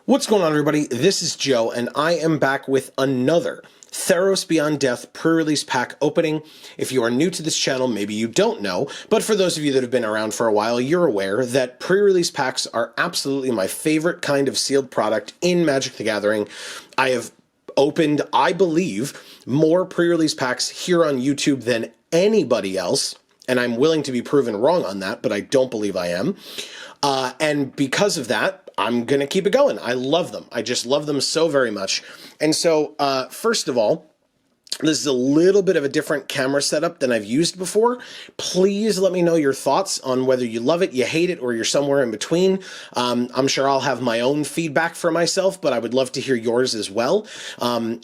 What's going on, everybody? This is Joe, and I am back with another Theros Beyond Death pre-release pack opening. If you are new to this channel, maybe you don't know, but for those of you that have been around for a while, you're aware that pre-release packs are absolutely my favorite kind of sealed product in Magic the Gathering. I have opened, I believe, more pre-release packs here on YouTube than anybody else, and I'm willing to be proven wrong on that, but I don't believe I am. And because of that, I'm going to keep it going. I love them. I just love them so very much. And so, first of all, this is a little bit of a different camera setup than I've used before. Please let me know your thoughts on whether you love it, you hate it, or you're somewhere in between. I'm sure I'll have my own feedback for myself, but I would love to hear yours as well.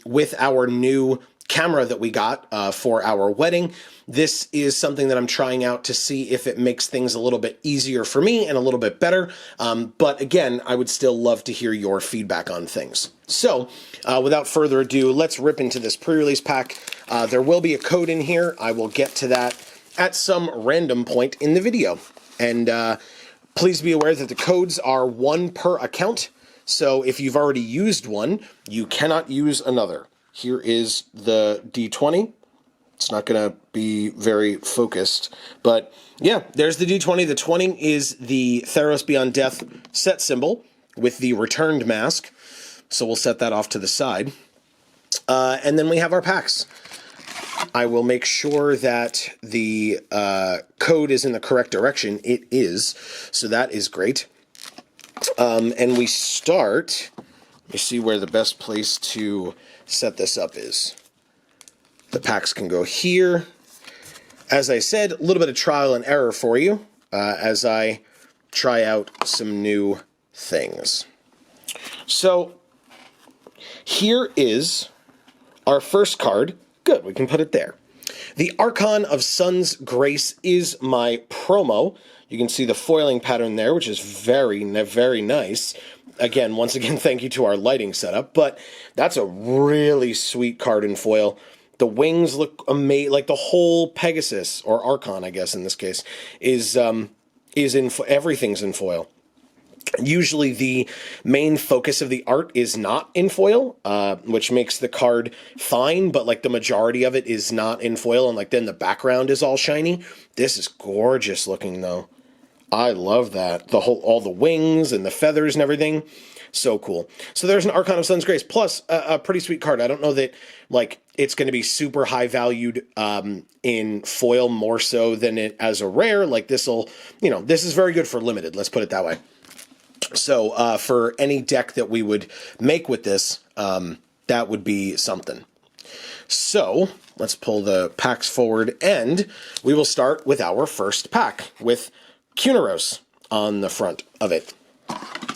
With our new camera that we got for our wedding, this is something that I'm trying out to see if it makes things a little bit easier for me and a little bit better. But again, I would still love to hear your feedback on things. So without further ado, let's rip into this pre-release pack. There will be a code in here. I will get to that at some random point in the video. And please be aware that the codes are one per account. So if you've already used one, you cannot use another. Here is the D20. It's not going to be very focused, but yeah, there's the D20. The 20 is the Theros Beyond Death set symbol with the returned mask. So we'll set that off to the side. And then we have our packs. I will make sure that the code is in the correct direction. It is. So that is great. And we start, let me see where the best place to set this up is. The packs can go here. As I said, a little bit of trial and error for you as I try out some new things. So here is our first card. Good, we can put it there. The Archon of Sun's Grace is my promo. You can see the foiling pattern there, which is very, very nice. Again, once again, thank you to our lighting setup, but that's a really sweet card in foil. The wings look amazing, like the whole Pegasus, or Archon, I guess in this case, is in everything's in foil. Usually the main focus of the art is not in foil, which makes the card fine, but like the majority of it is not in foil, and like then the background is all shiny. This is gorgeous looking though. I love that. All the wings and the feathers and everything. So cool. So there's an Archon of Sun's Grace, plus a pretty sweet card. I don't know that like it's going to be super high valued in foil more so than it as a rare. Like this'll, this is very good for limited. Let's put it that way. So for any deck that we would make with this, that would be something. So let's pull the packs forward, and we will start with our first pack with Theros on the front of it.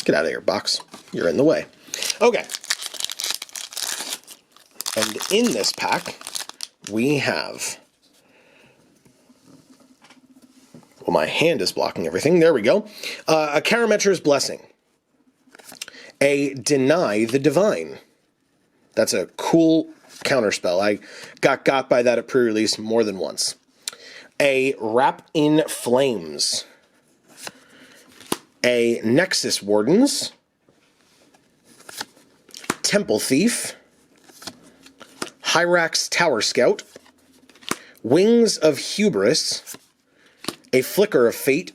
Get out of here, box. You're in the way. Okay. And in this pack, we have... Well, my hand is blocking everything. There we go. A Karametra's Blessing. A Deny the Divine. That's a cool counterspell. I got by that at pre-release more than once. A Wrap in Flames. A Nexus Wardens, Temple Thief, Hyrax Tower Scout, Wings of Hubris, a Flicker of Fate,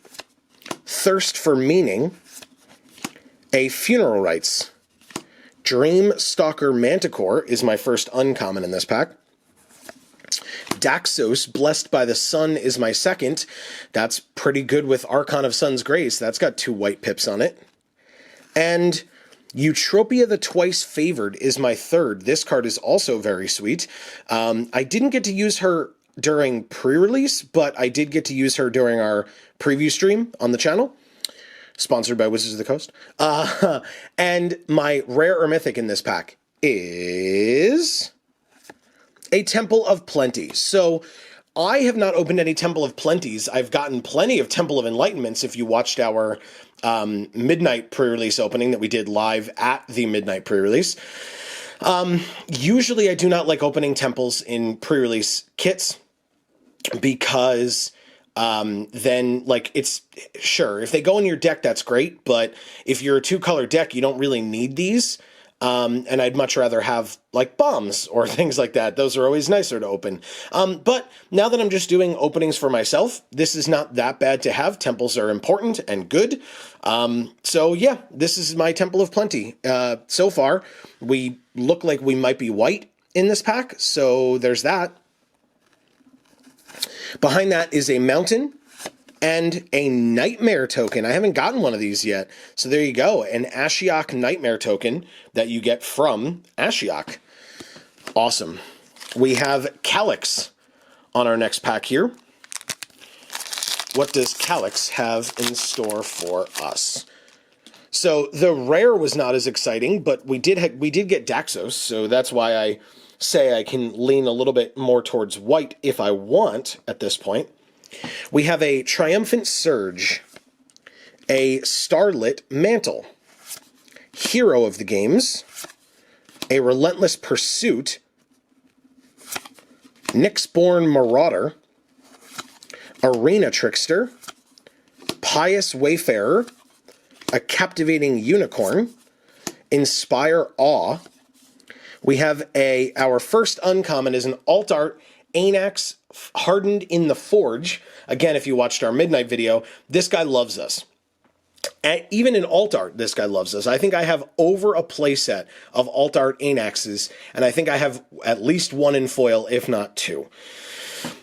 Thirst for Meaning, a Funeral Rites, Dream Stalker Manticore is my first uncommon in this pack. Daxos, Blessed by the Sun, is my second. That's pretty good with Archon of Sun's Grace. That's got 2 white pips on it. And Eutropia the Twice Favored is my third. This card is also very sweet. I didn't get to use her during pre-release, but I did get to use her during our preview stream on the channel. Sponsored by Wizards of the Coast. And my rare or mythic in this pack is... a Temple of Plenty. So I have not opened any Temple of Plenties. I've gotten plenty of Temple of Enlightenments if you watched our midnight pre-release opening that we did live at the midnight pre-release. Usually I do not like opening temples in pre-release kits because then like it's sure if they go in your deck, that's great. But if you're a 2-color deck, you don't really need these. And I'd much rather have like bombs or things like that. Those are always nicer to open. But now that I'm just doing openings for myself, this is not that bad to have. Temples are important and good. So yeah, this is my Temple of Plenty. So far, we look like we might be white in this pack. So there's that. Behind that is a mountain and a nightmare token. I haven't gotten one of these yet. So there you go. An Ashiok nightmare token that you get from Ashiok. Awesome. We have Calyx on our next pack here. What does Calyx have in store for us? So the rare was not as exciting, but we did get Daxos, so that's why I say I can lean a little bit more towards white if I want at this point. We have a Triumphant Surge, a Starlit Mantle, Hero of the Games, a Relentless Pursuit, Nyxborn Marauder, Arena Trickster, Pious Wayfarer, a Captivating Unicorn, Inspire Awe. We have our first uncommon is an alt art Anax Hardened in the Forge. Again, if you watched our midnight video, this guy loves us. And even in alt art, this guy loves us. I think I have over a playset of alt art Anaxes, and I think I have at least one in foil, if not two.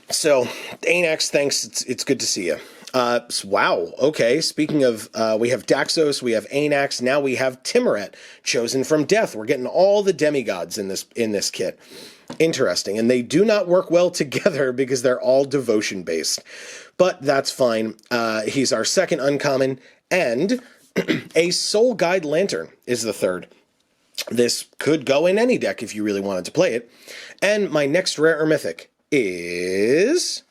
So, Anax, thanks. It's good to see you. Wow. Okay. Speaking of, we have Daxos, we have Anax, now we have Timuret, chosen from death. We're getting all the demigods in this kit. Interesting. And they do not work well together because they're all devotion based. But that's fine. He's our second uncommon, and a Soul Guide Lantern is the third. This could go in any deck if you really wanted to play it. And my next rare or mythic is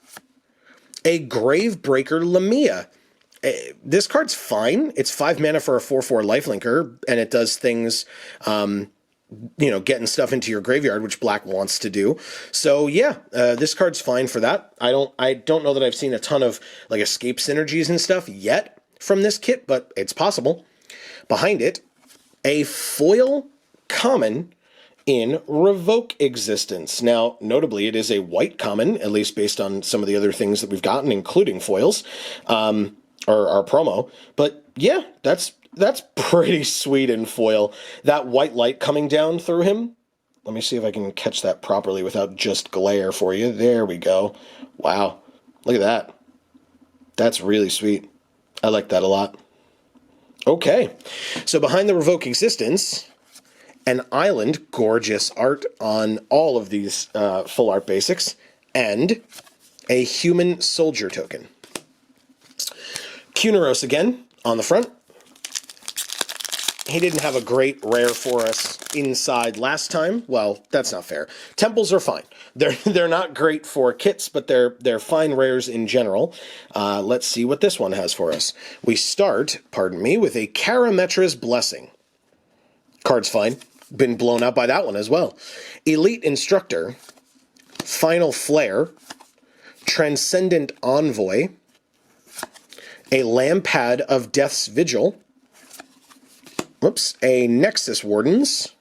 a Gravebreaker Lamia. This card's fine. It's 5 mana for a 4/4 lifelinker, and it does things, getting stuff into your graveyard, which black wants to do. So yeah, this card's fine for that. I don't know that I've seen a ton of like escape synergies and stuff yet from this kit, but it's possible. Behind it, a foil common in Revoke Existence. Now, notably, it is a white common, at least based on some of the other things that we've gotten, including foils, or our promo. But yeah, that's pretty sweet in foil. That white light coming down through him. Let me see if I can catch that properly without just glare for you. There we go. Wow. Look at that. That's really sweet. I like that a lot. Okay. So behind the Revoke Existence, an island, gorgeous art on all of these full art basics, and a human soldier token. Kuneros again on the front. He didn't have a great rare for us inside last time. Well, that's not fair. Temples are fine. They're not great for kits, but they're fine rares in general. Let's see what this one has for us. We start, with a Karametra's Blessing. Card's fine. Been blown out by that one as well. Elite Instructor, Final Flare, Transcendent Envoy, a Lampad of Death's Vigil, a Nexus Wardens,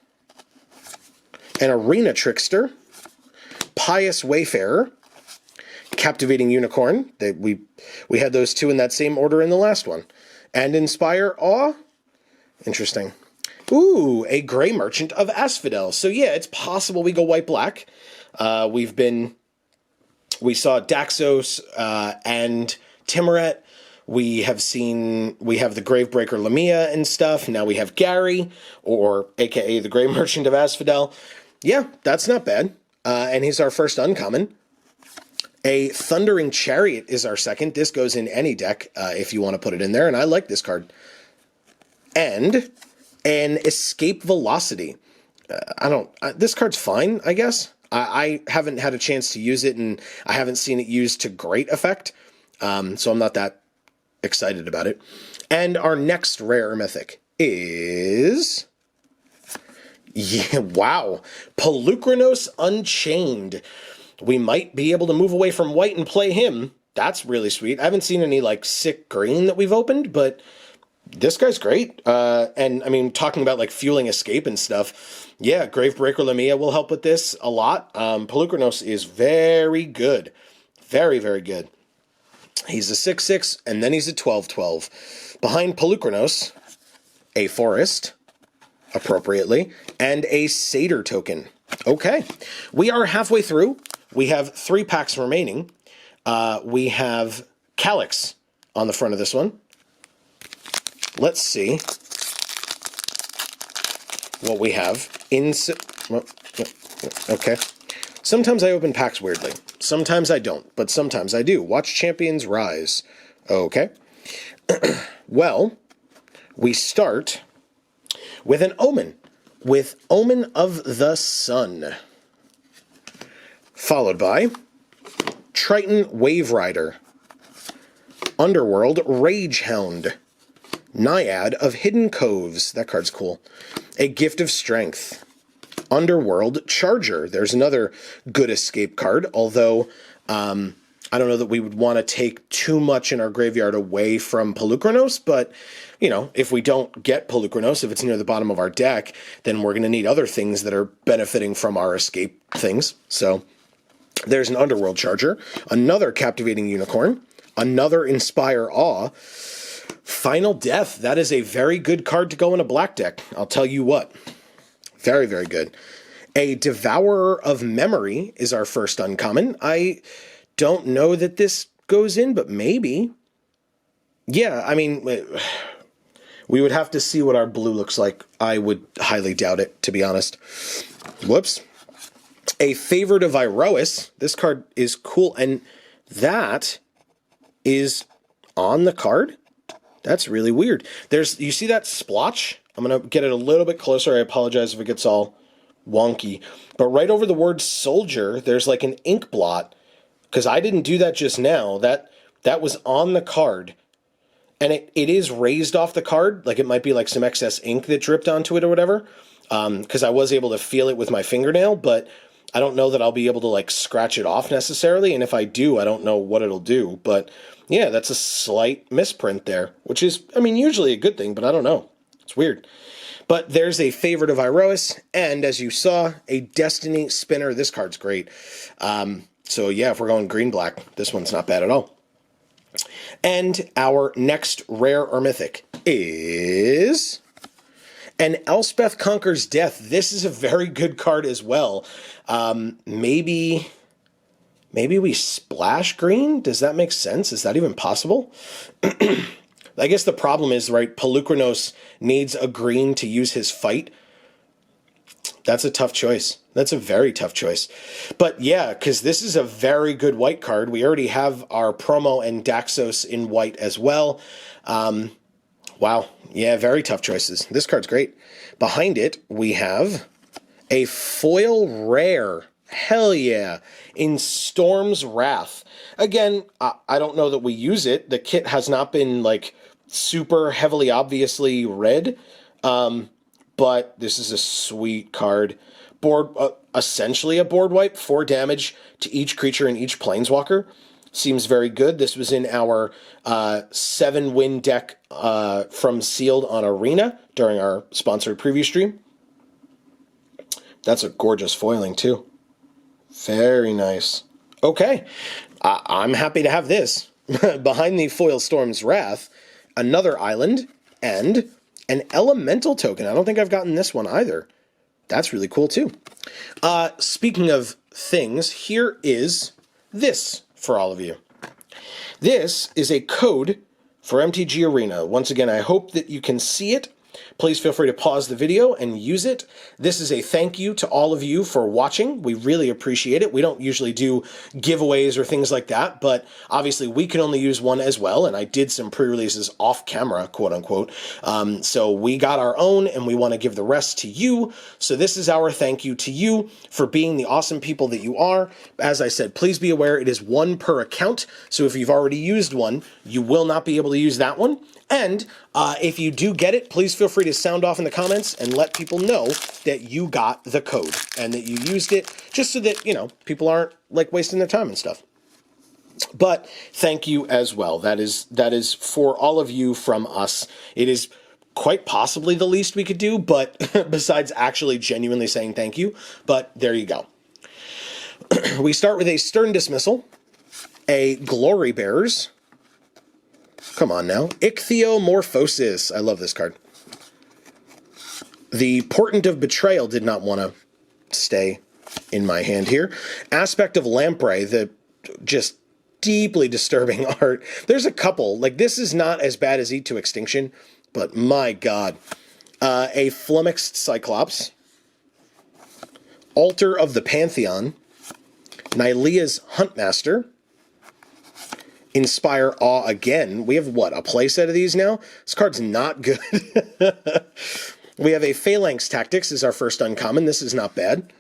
an Arena Trickster, Pious Wayfarer, Captivating Unicorn. We had those two in that same order in the last one, and Inspire Awe. Interesting. Ooh, a Gray Merchant of Asphodel. So yeah, it's possible we go white-black. We saw Daxos and Timuret. We have the Gravebreaker Lamia and stuff. Now we have Gary, or aka the Gray Merchant of Asphodel. Yeah, that's not bad. And he's our first uncommon. A Thundering Chariot is our second. This goes in any deck if you want to put it in there, and I like this card. And an Escape Velocity. This card's fine, I guess. I haven't had a chance to use it, and I haven't seen it used to great effect, so I'm not that excited about it. And our next rare mythic is... yeah, wow. Pelucranos Unchained. We might be able to move away from white and play him, that's really sweet. I haven't seen any, like, sick green that we've opened, but this guy's great. And, I mean, talking about, like, fueling escape and stuff, yeah, Gravebreaker Lamia will help with this a lot. Pelucranos is very good. Very, very good. He's a 6/6, and then he's a 12/12. Behind Pelucranos, a Forest, appropriately, and a Satyr token. Okay, we are halfway through. We have 3 packs remaining. We have Calyx on the front of this one. Let's see what we have. Okay. Sometimes I open packs weirdly. Sometimes I don't, but sometimes I do. Watch Champions Rise. Okay. Well, we start with an Omen. With Omen of the Sun. Followed by Triton Wave Rider. Underworld Ragehound. Naiad of Hidden Coves. That card's cool. A Gift of Strength. Underworld Charger. There's another good escape card, although I don't know that we would want to take too much in our graveyard away from Pelucranos, but, you know, if we don't get Pelucranos, if it's near the bottom of our deck, then we're going to need other things that are benefiting from our escape things. So there's an Underworld Charger, another Captivating Unicorn, another Inspire Awe, Final Death. That is a very good card to go in a black deck, I'll tell you what. Very, very good. A Devourer of Memory is our first uncommon. I don't know that this goes in, but maybe. Yeah, I mean, we would have to see what our blue looks like. I would highly doubt it, to be honest. Whoops. A Favorite of Iroas. This card is cool, and that is on the card? That's really weird. You see that splotch? I'm going to get it a little bit closer. I apologize if it gets all wonky. But right over the word soldier, there's like an ink blot. Because I didn't do that just now. That was on the card. And it is raised off the card. Like it might be like some excess ink that dripped onto it or whatever. Because I was able to feel it with my fingernail. But I don't know that I'll be able to like scratch it off necessarily. And if I do, I don't know what it'll do. But yeah, that's a slight misprint there. Which is, I mean, usually a good thing. But I don't know. It's weird. But there's a Favorite of Iroas, and as you saw, a Destiny Spinner. This card's great. So yeah, if we're going green-black, this one's not bad at all. And our next rare or mythic is an Elspeth Conquers Death. This is a very good card as well. Maybe we splash green? Does that make sense? Is that even possible? I guess the problem is, right, Pelucranos needs a green to use his fight. That's a tough choice. That's a very tough choice. But yeah, because this is a very good white card. We already have our promo and Daxos in white as well. Wow. Yeah, very tough choices. This card's great. Behind it, we have a foil rare. Hell yeah. In Storm's Wrath. Again, I don't know that we use it. The kit has not been, like, super heavily obviously red. But this is a sweet card. Essentially a board wipe, 4 damage to each creature and each planeswalker. Seems very good. This was in our 7-win deck from Sealed on Arena during our sponsored preview stream. That's a gorgeous foiling too. Very nice. Okay, I'm happy to have this. Behind the foil Storm's Wrath, another island, and an elemental token. I don't think I've gotten this one either. That's really cool too. Speaking of things, here is this for all of you. This is a code for MTG Arena. Once again, I hope that you can see it. Please feel free to pause the video and use it. This is a thank you to all of you for watching. We really appreciate it. We don't usually do giveaways or things like that, but obviously we can only use one as well, and I did some pre-releases off camera, quote unquote. So we got our own, and we want to give the rest to you. So this is our thank you to you for being the awesome people that you are. As I said, please be aware it is one per account, so if you've already used one, you will not be able to use that one. And if you do get it, please feel free to sound off in the comments and let people know that you got the code and that you used it, just so that, you know, people aren't like wasting their time and stuff. But thank you as well. That is for all of you from us. It is quite possibly the least we could do, but besides actually genuinely saying thank you. But there you go. We start with a Stern Dismissal, a Glory Bearers. Come on now. Ichthyomorphosis. I love this card. The Portent of Betrayal did not want to stay in my hand here. Aspect of Lamprey, the just deeply disturbing art. There's a couple. Like, this is not as bad as Eat to Extinction, but my God. A Flummoxed Cyclops. Altar of the Pantheon. Nylea's Huntmaster. Inspire Awe again. We have, what, a playset of these now? This card's not good. We have a Phalanx Tactics is our first uncommon. This is not bad.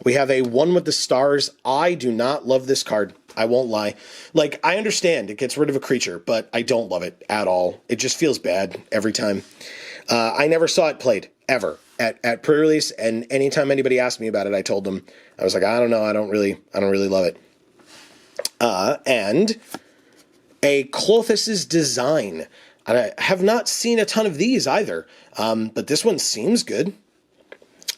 We have a One with the Stars. I do not love this card. I won't lie. Like, I understand it gets rid of a creature, but I don't love it at all. It just feels bad every time. I never saw it played, ever, at pre-release, and anytime anybody asked me about it, I told them, I was like, I don't know, I don't really love it. And a Clothis' Design. I have not seen a ton of these either, but this one seems good.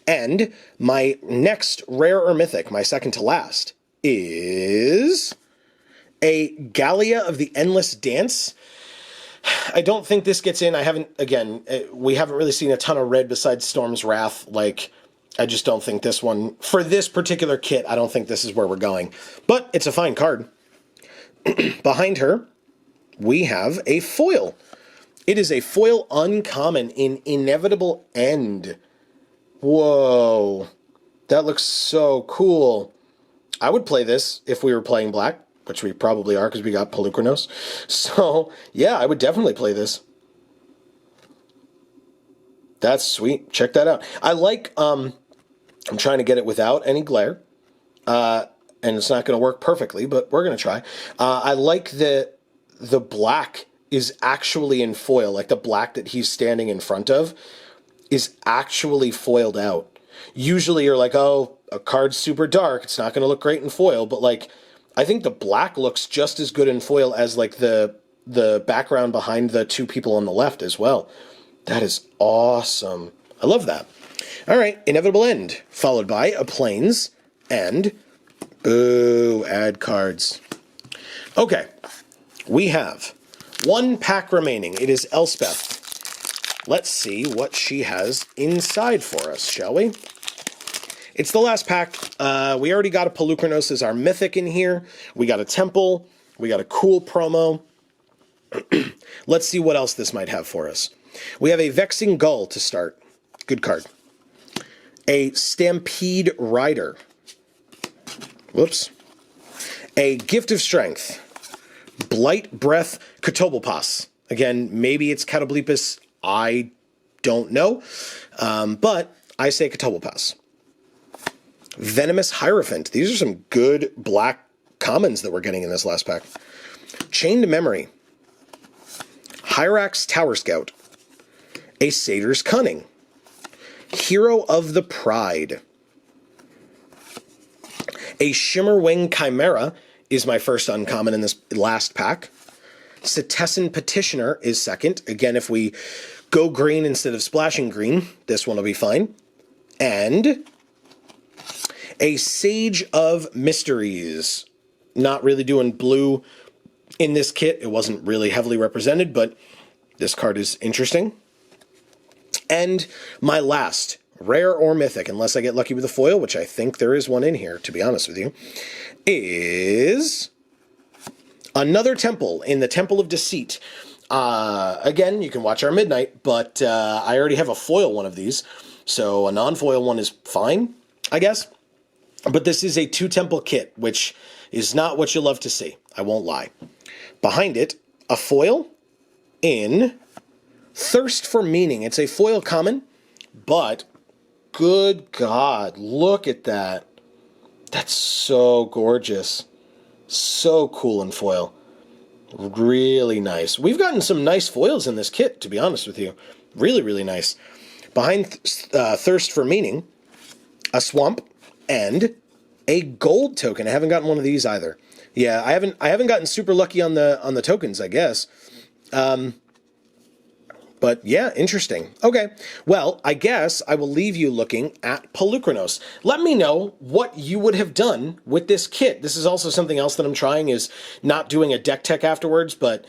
And my next rare or mythic, my second to last, is a Gallia of the Endless Dance. I don't think this gets in. We haven't really seen a ton of red besides Storm's Wrath. Like, I just don't think this one, for this particular kit, I don't think this is where we're going. But it's a fine card. Behind her, we have a foil. It is a foil uncommon in Inevitable End. Whoa. That looks so cool. I would play this if we were playing black, which we probably are because we got Pelucranos. So, yeah, I would definitely play this. That's sweet. Check that out. I like, I'm trying to get it without any glare. And it's not going to work perfectly, but we're going to try. I like that the black is actually in foil. Like, the black that he's standing in front of is actually foiled out. Usually you're like, oh, a card's super dark, it's not going to look great in foil, but like, I think the black looks just as good in foil as like the background behind the two people on the left as well. That is awesome. I love that. All right, Inevitable End, followed by a Plains and add cards. Okay, we have one pack remaining. It is Elspeth. Let's see what she has inside for us, shall we? It's the last pack. We already got a Pelucranos as our mythic in here. We got a Temple. We got a cool promo. Let's see what else this might have for us. We have a Vexing Gull to start. Good card. A Stampede Rider. Whoops. A Gift of Strength. Blight Breath Catoblepas. Again, maybe it's Catoblepas. I don't know, but I say Catoblepas. Venomous Hierophant. These are some good black commons that we're getting in this last pack. Chained Memory. Hyrax Tower Scout. A Satyr's Cunning. Hero of the Pride. A Shimmerwing Chimera is my first uncommon in this last pack. Setessan Petitioner is second. Again, if we go green instead of splashing green, this one will be fine. And a Sage of Mysteries. Not really doing blue in this kit. It wasn't really heavily represented, but this card is interesting. And my last, rare or mythic, unless I get lucky with a foil, which I think there is one in here, to be honest with you, is another Temple in the Temple of Deceit. Again, you can watch our Midnight, but I already have a foil one of these, so a non-foil one is fine, I guess. But this is a 2-Temple kit, which is not what you love to see. I won't lie. Behind it, a foil in Thirst for Meaning. It's a foil common, but good God, look at that. That's so gorgeous. So cool in foil. Really nice. We've gotten some nice foils in this kit, to be honest with you. Really, really nice. Behind Thirst for Meaning, a Swamp, and a gold token. I haven't gotten one of these either. Yeah, I haven't gotten super lucky on the tokens, I guess. But yeah, interesting. Okay, well, I guess I will leave you looking at Pelucranos. Let me know what you would have done with this kit. This is also something else that I'm trying, is not doing a deck tech afterwards, but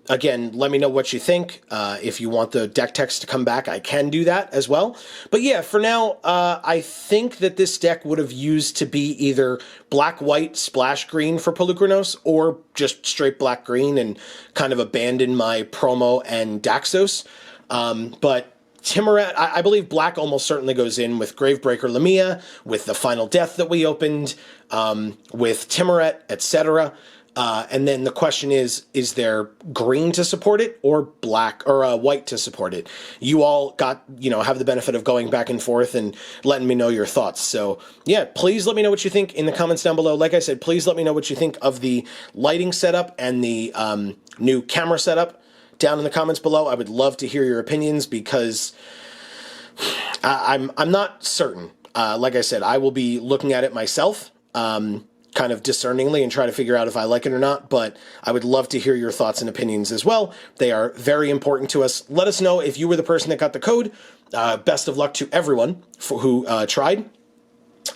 again, let me know what you think. If you want the deck text to come back, I can do that as well. But yeah, for now, I think that this deck would have used to be either black-white splash green for Pelucranos, or just straight black-green and kind of abandon my promo and Daxos. But Timoret, I believe black almost certainly goes in with Gravebreaker Lamia, with the Final Death that we opened, with Timoret, etc. And then the question is there green to support it, or black or white to support it? You all got, have the benefit of going back and forth and letting me know your thoughts. So yeah, please let me know what you think in the comments down below. Like I said, please let me know what you think of the lighting setup and the new camera setup down in the comments below. I would love to hear your opinions, because I'm not certain. Like I said, I will be looking at it myself, kind of discerningly, and try to figure out if I like it or not, but I would love to hear your thoughts and opinions as well. They are very important to us. Let us know if you were the person that got the code. Best of luck to everyone who tried.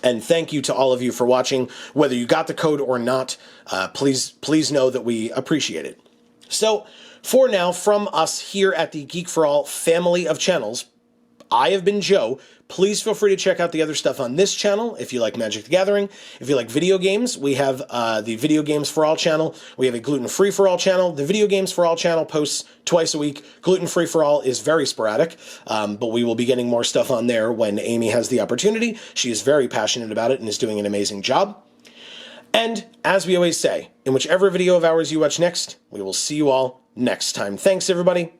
And thank you to all of you for watching. Whether you got the code or not, please know that we appreciate it. So for now, from us here at the Geek for All family of channels, I have been Joe. Please feel free to check out the other stuff on this channel if you like Magic the Gathering. If you like video games, we have the Video Games for All channel. We have a Gluten Free for All channel. The Video Games for All channel posts twice a week. Gluten Free for All is very sporadic, but we will be getting more stuff on there when Amy has the opportunity. She is very passionate about it and is doing an amazing job. And as we always say, in whichever video of ours you watch next, we will see you all next time. Thanks, everybody.